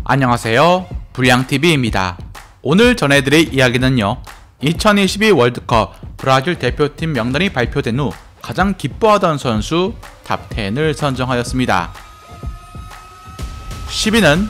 안녕하세요, 불량TV입니다. 오늘 전해드릴 이야기는요, 2022 월드컵 브라질 대표팀 명단이 발표된 후 가장 기뻐하던 선수 탑10을 선정하였습니다. 10위는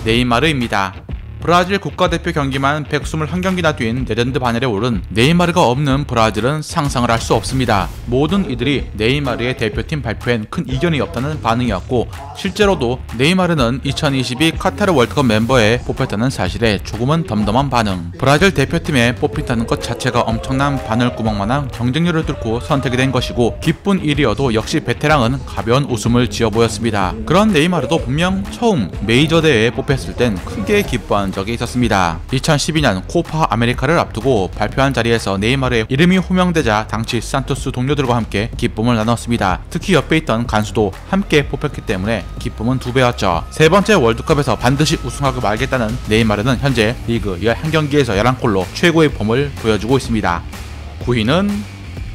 네이마르입니다. 브라질 국가대표 경기만 121경기나 뛴 레전드 바늘에 오른 네이마르가 없는 브라질은 상상을 할 수 없습니다. 모든 이들이 네이마르의 대표팀 발표엔 큰 이견이 없다는 반응이었고, 실제로도 네이마르는 2022 카타르 월드컵 멤버에 뽑혔다는 사실에 조금은 덤덤한 반응. 브라질 대표팀에 뽑힌다는 것 자체가 엄청난 바늘구멍만한 경쟁률을 뚫고 선택이 된 것이고, 기쁜 일이어도 역시 베테랑은 가벼운 웃음을 지어 보였습니다. 그런 네이마르도 분명 처음 메이저 대회에 뽑혔을 땐 크게 기뻐한 적이 있었습니다. 2012년 코파 아메리카를 앞두고 발표한 자리에서 네이마르의 이름이 호명되자 당시 산토스 동료들과 함께 기쁨을 나눴습니다. 특히 옆에 있던 간수도 함께 뽑혔기 때문에 기쁨은 2배였죠. 세 번째 월드컵에서 반드시 우승하고 말겠다는 네이마르는 현재 리그 11경기에서 11골로 최고의 폼을 보여주고 있습니다. 9위는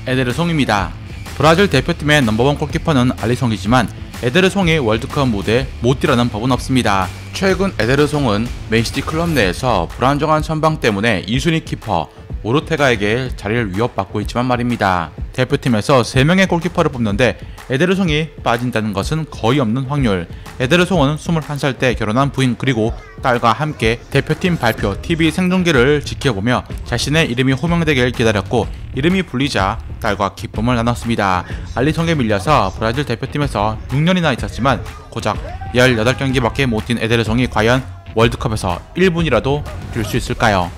에데르송입니다. 브라질 대표팀의 넘버원 골키퍼는 알리송이지만 에데르송이 월드컵 무대에 못 뛰라는 법은 없습니다. 최근 에데르송은 맨시티 클럽 내에서 불안정한 선방 때문에 2순위 키퍼 오르테가에게 자리를 위협받고 있지만 말입니다. 대표팀에서 3명의 골키퍼를 뽑는데 에데르송이 빠진다는 것은 거의 없는 확률. 에데르송은 21살 때 결혼한 부인 그리고 딸과 함께 대표팀 발표 TV 생중계를 지켜보며 자신의 이름이 호명되길 기다렸고, 이름이 불리자 딸과 기쁨을 나눴습니다. 알리송에 밀려서 브라질 대표팀에서 6년이나 있었지만 고작 18경기밖에 못 뛴 에데르송이 과연 월드컵에서 1분이라도 뛸 수 있을까요?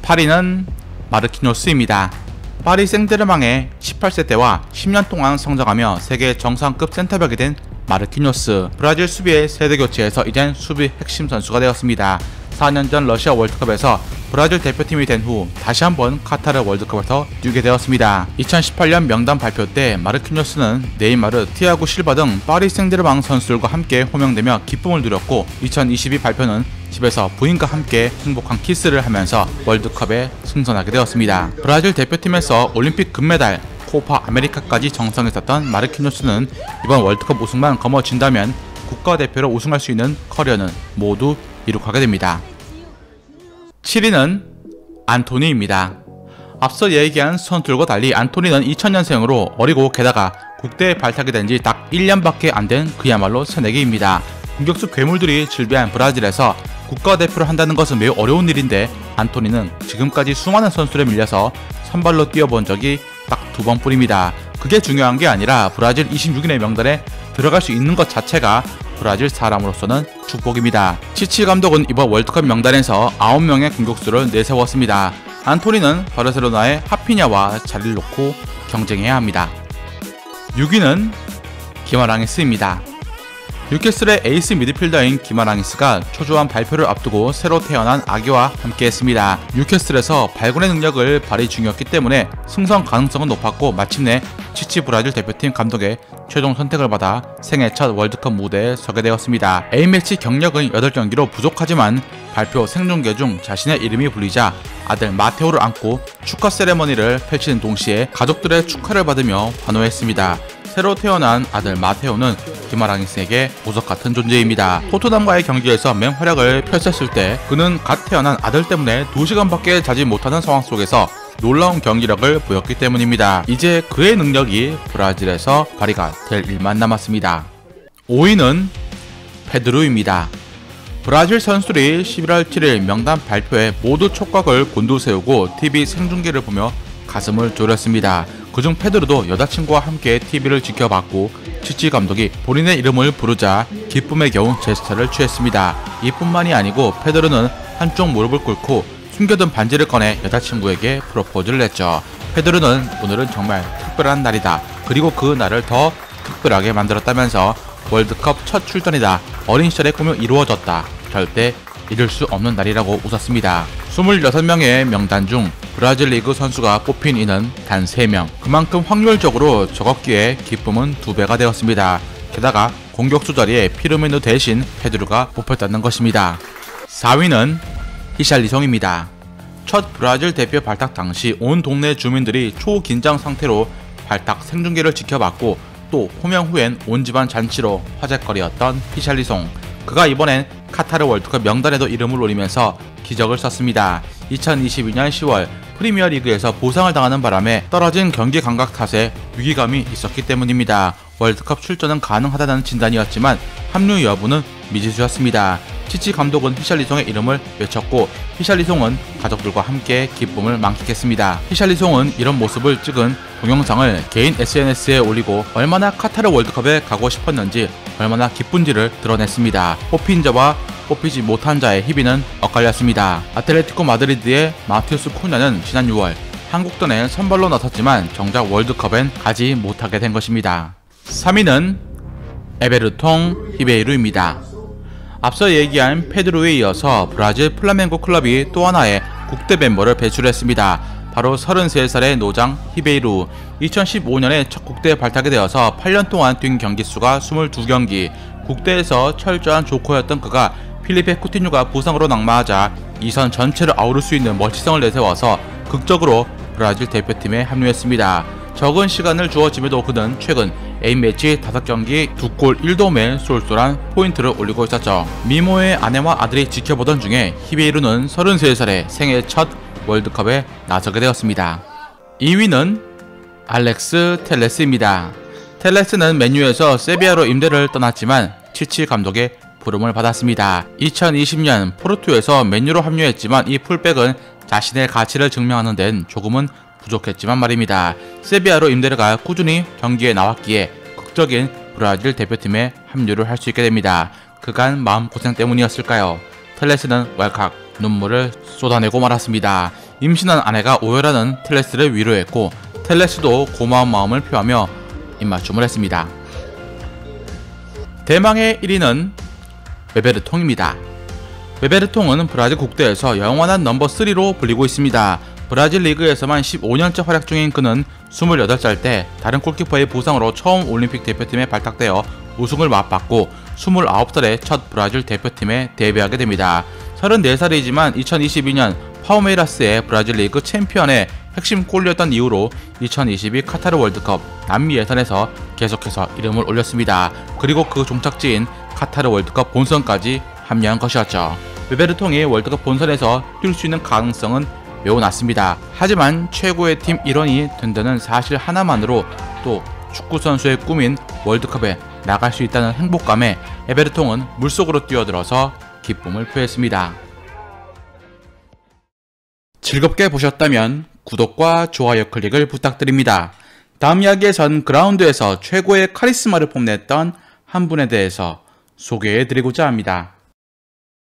8위는 마르키뇨스입니다. 파리 생제르맹의 18세 때와 10년 동안 성장하며 세계 정상급 센터백이 된 마르키뇨스. 브라질 수비의 세대 교체에서 이젠 수비 핵심 선수가 되었습니다. 4년 전 러시아 월드컵에서 브라질 대표팀이 된 후 다시 한번 카타르 월드컵에서 뛰게 되었습니다. 2018년 명단 발표 때 마르키뇨스는 네이마르, 티아고 실바 등 파리 생제르맹 선수들과 함께 호명되며 기쁨을 누렸고, 2022 발표는 집에서 부인과 함께 행복한 키스를 하면서 월드컵에 승선하게 되었습니다. 브라질 대표팀에서 올림픽 금메달, 코파 아메리카까지 정상했었던 마르키뇨스는 이번 월드컵 우승만 거머쥔다면 국가대표로 우승할 수 있는 커리어는 모두 이룩하게 됩니다. 7위는 안토니입니다. 앞서 얘기한 선수들과 달리 안토니는 2000년생으로 어리고 게다가 국대에 발탁이 된 지 딱 1년밖에 안 된 그야말로 새내기입니다. 공격수 괴물들이 즐비한 브라질에서 국가대표를 한다는 것은 매우 어려운 일인데, 안토니는 지금까지 수많은 선수들에 밀려서 선발로 뛰어본 적이 딱 2번뿐입니다. 그게 중요한 게 아니라 브라질 26인의 명단에 들어갈 수 있는 것 자체가 브라질 사람으로서는 축복입니다. 치치 감독은 이번 월드컵 명단에서 9명의 공격수를 내세웠습니다. 안토니는 바르셀로나의 하피냐와 자리를 놓고 경쟁해야 합니다. 6위는 기마랑이스입니다. 뉴캐슬의 에이스 미드필더인 기마랑이스가 초조한 발표를 앞두고 새로 태어난 아기와 함께했습니다. 뉴캐슬에서 발군의 능력을 발휘 중이었기 때문에 승선 가능성은 높았고, 마침내 치치 브라질 대표팀 감독의 최종 선택을 받아 생애 첫 월드컵 무대에 서게 되었습니다. A매치 경력은 8경기로 부족하지만 발표 생중계 중 자신의 이름이 불리자 아들 마테오를 안고 축하 세레머니를 펼치는 동시에 가족들의 축하를 받으며 환호했습니다. 새로 태어난 아들 마테오는 기마랑이스에게 보석같은 존재입니다. 토트넘과의 경기에서 맹활약을 펼쳤을 때 그는 갓 태어난 아들 때문에 2시간밖에 자지 못하는 상황 속에서 놀라운 경기력을 보였기 때문입니다. 이제 그의 능력이 브라질에서 발휘가 될 일만 남았습니다. 5위는 페드루입니다. 브라질 선수들이 11월 7일 명단 발표에 모두 촉각을 곤두세우고 TV 생중계를 보며 가슴을 졸였습니다. 그중 페드루도 여자친구와 함께 TV를 지켜봤고, 치치 감독이 본인의 이름을 부르자 기쁨에 겨운 제스처를 취했습니다. 이뿐만이 아니고 페드루는 한쪽 무릎을 꿇고 숨겨둔 반지를 꺼내 여자친구에게 프로포즈를 했죠. 페드루는 오늘은 정말 특별한 날이다, 그리고 그 날을 더 특별하게 만들었다면서 월드컵 첫 출전이다, 어린 시절의 꿈이 이루어졌다, 절대 잊을 수 없는 날이라고 웃었습니다. 26명의 명단 중 브라질 리그 선수가 뽑힌 이는 단 3명. 그만큼 확률적으로 적었기에 기쁨은 2배가 되었습니다. 게다가 공격수 자리에 피르미누 대신 페드루가 뽑혔다는 것입니다. 4위는 히샬리송입니다. 첫 브라질 대표 발탁 당시 온 동네 주민들이 초긴장 상태로 발탁 생중계를 지켜봤고, 또 호명 후엔 온 집안 잔치로 화제거리였던 히샬리송. 그가 이번엔 카타르 월드컵 명단에도 이름을 올리면서 기적을 썼습니다. 2022년 10월 프리미어리그에서 부상을 당하는 바람에 떨어진 경기 감각 탓에 위기감이 있었기 때문입니다. 월드컵 출전은 가능하다는 진단이었지만 합류 여부는 미지수였습니다. 치치 감독은 히샬리송의 이름을 외쳤고 히샬리송은 가족들과 함께 기쁨을 만끽했습니다. 히샬리송은 이런 모습을 찍은 동영상을 개인 SNS에 올리고 얼마나 카타르 월드컵에 가고 싶었는지 얼마나 기쁜지를 드러냈습니다. 뽑힌 자와 뽑히지 못한 자의 희비는 엇갈렸습니다. 아틀레티코 마드리드의 마티우스 쿠냐는 지난 6월 한국전에 선발로 나섰지만 정작 월드컵엔 가지 못하게 된 것입니다. 3위는 에베르통 히베이루입니다. 앞서 얘기한 페드로에 이어서 브라질 플라멩고 클럽이 또 하나의 국대 멤버를 배출했습니다. 바로 33살의 노장 히베이루. 2015년에 첫 국대에 발탁이 되어서 8년 동안 뛴 경기 수가 22경기. 국대에서 철저한 조커였던 그가 필리페 쿠티뉴가 부상으로 낙마하자 2선 전체를 아우를 수 있는 멀티성을 내세워서 극적으로 브라질 대표팀에 합류했습니다. 적은 시간을 주어짐에도 그는 최근 A매치 5경기 2골 1도움의 쏠쏠한 포인트를 올리고 있었죠. 미모의 아내와 아들이 지켜보던 중에 히베이루는 33살에 생애 첫 월드컵에 나서게 되었습니다. 2위는 알렉스 텔레스입니다. 텔레스는 맨유에서 세비야로 임대를 떠났지만 치치 감독의 부름을 받았습니다. 2020년 포르투에서 맨유로 합류했지만 이 풀백은 자신의 가치를 증명하는 데는 조금은 부족했지만 말입니다. 세비야로 임대를 가 꾸준히 경기에 나왔기에 극적인 브라질 대표팀에 합류를 할 수 있게 됩니다. 그간 마음고생 때문이었을까요? 텔레스는 왈칵 눈물을 쏟아내고 말았습니다. 임신한 아내가 오열하는 텔레스를 위로했고 텔레스도 고마운 마음을 표하며 입맞춤을 했습니다. 대망의 1위는 베베르통입니다. 베베르통은 브라질 국대에서 영원한 넘버3로 불리고 있습니다. 브라질 리그에서만 15년째 활약 중인 그는 28살 때 다른 골키퍼의 부상으로 처음 올림픽 대표팀에 발탁되어 우승을 맛봤고 29살에 첫 브라질 대표팀에 데뷔하게 됩니다. 34살이지만 2022년 파우메이라스의 브라질 리그 챔피언의 핵심 골이었던 이후로 2022 카타르 월드컵 남미 예선에서 계속해서 이름을 올렸습니다. 그리고 그 종착지인 카타르 월드컵 본선까지 합류한 것이었죠. 베베르통이 월드컵 본선에서 뛸 수 있는 가능성은 매우 낮습니다. 하지만 최고의 팀 일원이 된다는 사실 하나만으로 또 축구선수의 꿈인 월드컵에 나갈 수 있다는 행복감에 에베르통은 물속으로 뛰어들어서 기쁨을 표했습니다. 즐겁게 보셨다면 구독과 좋아요 클릭을 부탁드립니다. 다음 이야기에선 그라운드에서 최고의 카리스마를 뽐냈던 한 분에 대해서 소개해드리고자 합니다.